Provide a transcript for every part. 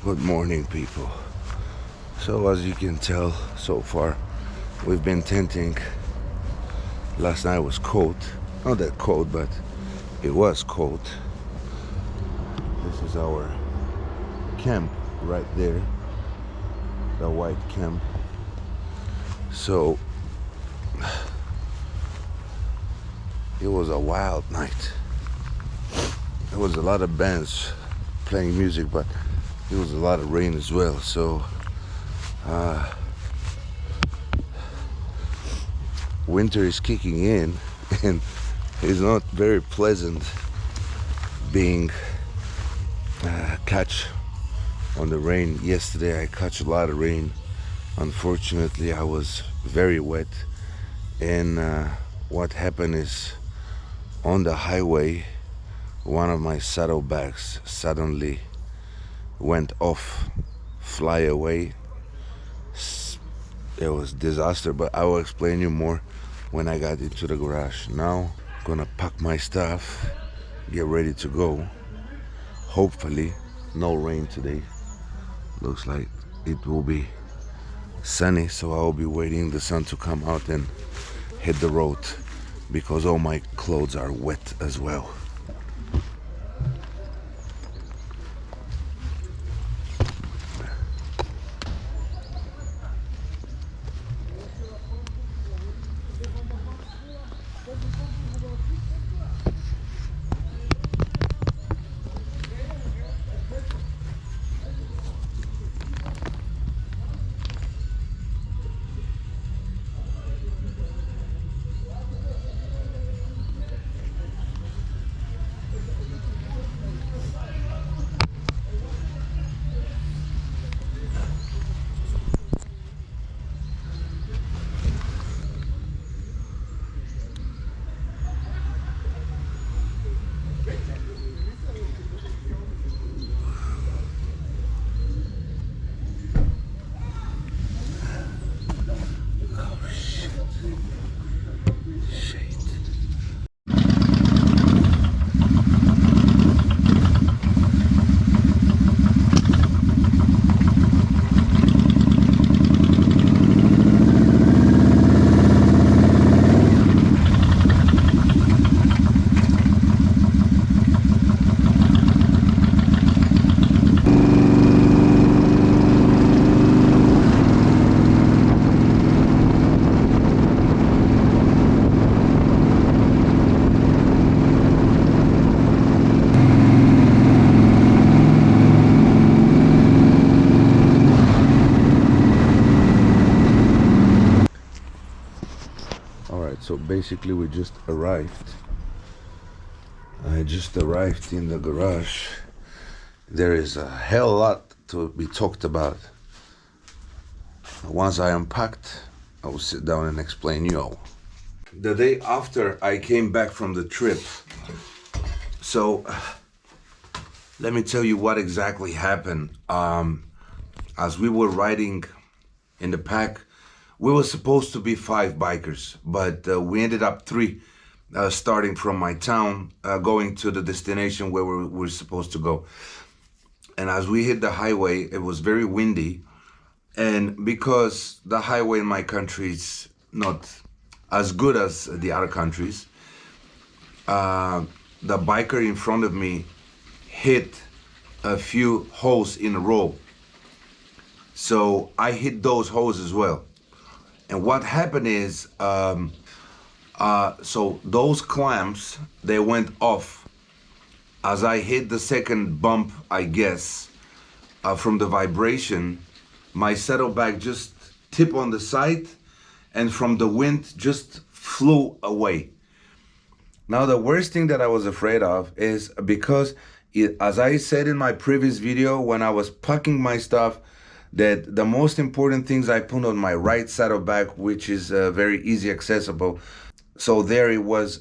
Good morning, people. So as you can tell so far, we've been tenting. Last night was cold. Not that cold, but it was cold. This is our camp right there, the white camp. So it was a wild night. There was a lot of bands playing music, but there was a lot of rain as well. So winter is kicking in, and it's not very pleasant being catch on the rain. Yesterday I caught a lot of rain. Unfortunately, I was very wet, and what happened is on the highway, one of my saddlebags suddenly went off, fly away. It was disaster, but I will explain you more when I got into the garage. Now gonna pack my stuff, get ready to go. Hopefully no rain today. Looks like it will be sunny, so I will be waiting the sun to come out and hit the road, because all my clothes are wet as well. Alright, so basically we just arrived. I just arrived in the garage. There is a hell lot to be talked about. Once I unpacked, I will sit down and explain you all. The day after I came back from the trip, so let me tell you what exactly happened. As we were riding in the pack, we were supposed to be 5 bikers, but we ended up 3, starting from my town, going to the destination where we were supposed to go. And as we hit the highway, it was very windy. And because the highway in my country is not as good as the other countries, the biker in front of me hit a few holes in a row. So I hit those holes as well. And what happened is, so those clamps, they went off as I hit the second bump, I guess, from the vibration. My saddlebag just tipped on the side, and from the wind just flew away. Now the worst thing that I was afraid of is because, as I said in my previous video when I was packing my stuff, that the most important things I put on my right saddlebag, which is very easy accessible. So there it was,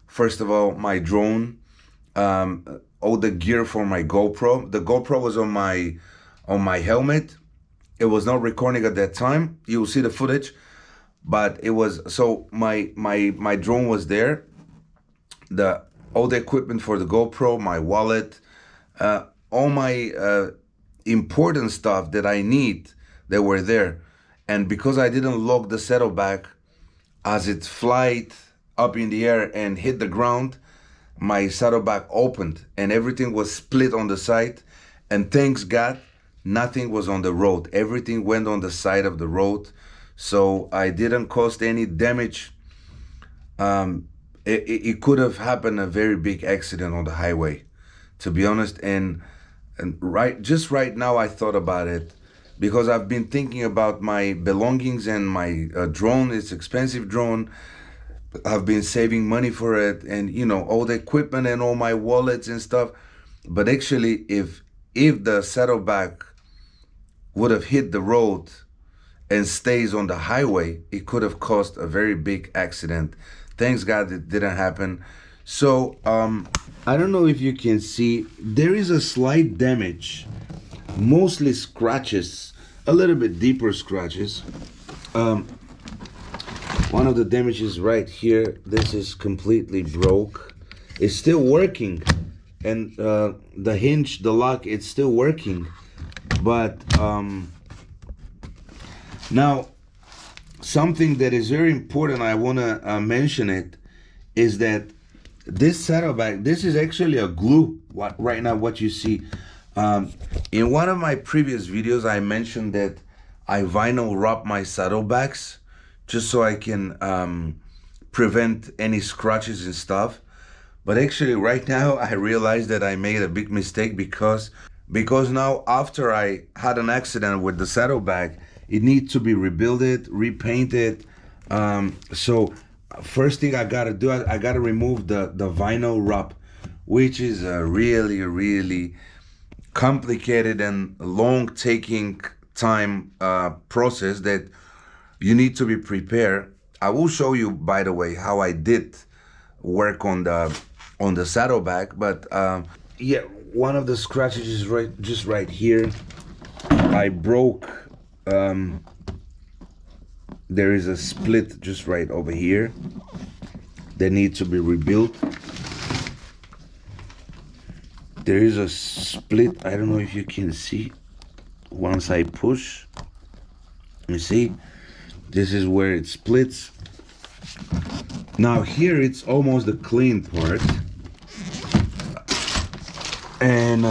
first of all, my drone, all the gear for my GoPro. The GoPro was on my helmet. It was not recording at that time. You'll see the footage, but it was, so my drone was there. All the equipment for the GoPro, my wallet, all my important stuff that I need that were there. And because I didn't lock the saddlebag, as it flied up in the air and hit the ground, my saddlebag opened and everything was split on the side. And thanks God, nothing was on the road. Everything went on the side of the road. So I didn't cause any damage. It could have happened a very big accident on the highway, to be honest. And right now I thought about it because I've been thinking about my belongings and my drone. It's expensive drone. I've been saving money for it, and all the equipment and all my wallets and stuff. But actually, if the saddlebag would have hit the road and stays on the highway, it could have caused a very big accident. Thanks God it didn't happen. So I don't know if you can see, there is a slight damage, mostly scratches, a little bit deeper scratches. One of the damages right here, this is completely broke. It's still working, and the hinge, the lock, it's still working. But now, something that is very important, I want to mention it, is that this saddlebag, this is actually a glue. Right now, what you see. In one of my previous videos, I mentioned that I vinyl wrap my saddlebags just so I can prevent any scratches and stuff. But actually, right now, I realized that I made a big mistake because now, after I had an accident with the saddlebag, it needs to be rebuilt, repainted. So first thing I gotta do, I gotta remove the vinyl wrap, which is a really, really complicated and long taking time process that you need to be prepared. I will show you, by the way, how I did work on the saddlebag. But yeah, one of the scratches is just right here. I broke. There is a split just right over here that needs to be rebuilt. There is a split. I don't know if you can see. Once I push, you see, this is where it splits. Now here it's almost the clean part, and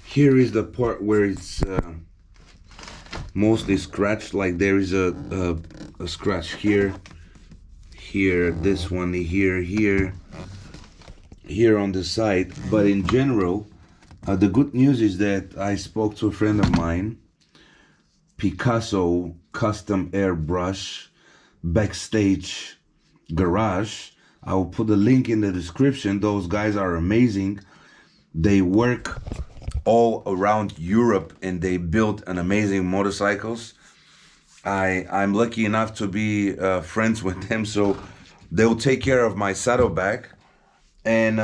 here is the part where it's mostly scratched. Like there is a scratch here, this one here on the side. But in general, the good news is that I spoke to a friend of mine, Picasso Custom Airbrush Backstage Garage. I will put the link in the description. Those guys are amazing. They work all around Europe and they build an amazing motorcycles. I'm lucky enough to be friends with them, so they'll take care of my saddlebag. And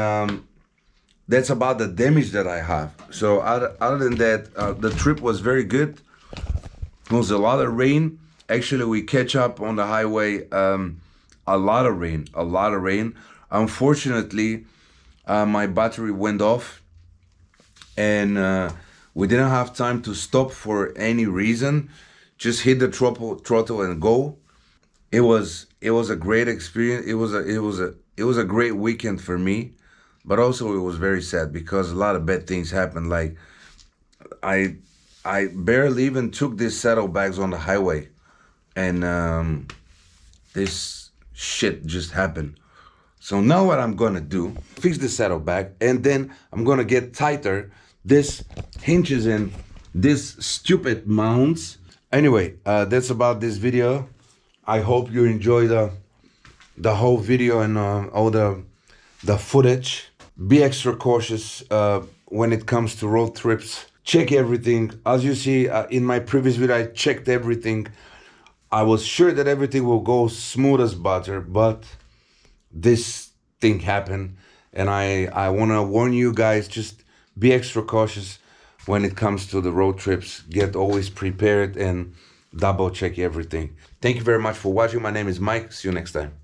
that's about the damage that I have. So other than that, the trip was very good. It was a lot of rain. Actually, we catch up on the highway. A lot of rain. Unfortunately, my battery went off, and we didn't have time to stop for any reason. Just hit the throttle and go. It was a great experience. It was a great weekend for me, but also it was very sad because a lot of bad things happened. Like I barely even took these saddlebags on the highway, and this shit just happened. So now what I'm gonna do, fix the saddlebag, and then I'm gonna get tighter this hinges and this stupid mounts. Anyway, that's about this video. I hope you enjoy the whole video and all the footage. Be extra cautious when it comes to road trips. Check everything. As you see in my previous video, I checked everything. I was sure that everything will go smooth as butter, but this thing happened, and I want to warn you guys, just be extra cautious when it comes to the road trips. Get always prepared and double check everything. Thank you very much for watching. My name is Mike. See you next time.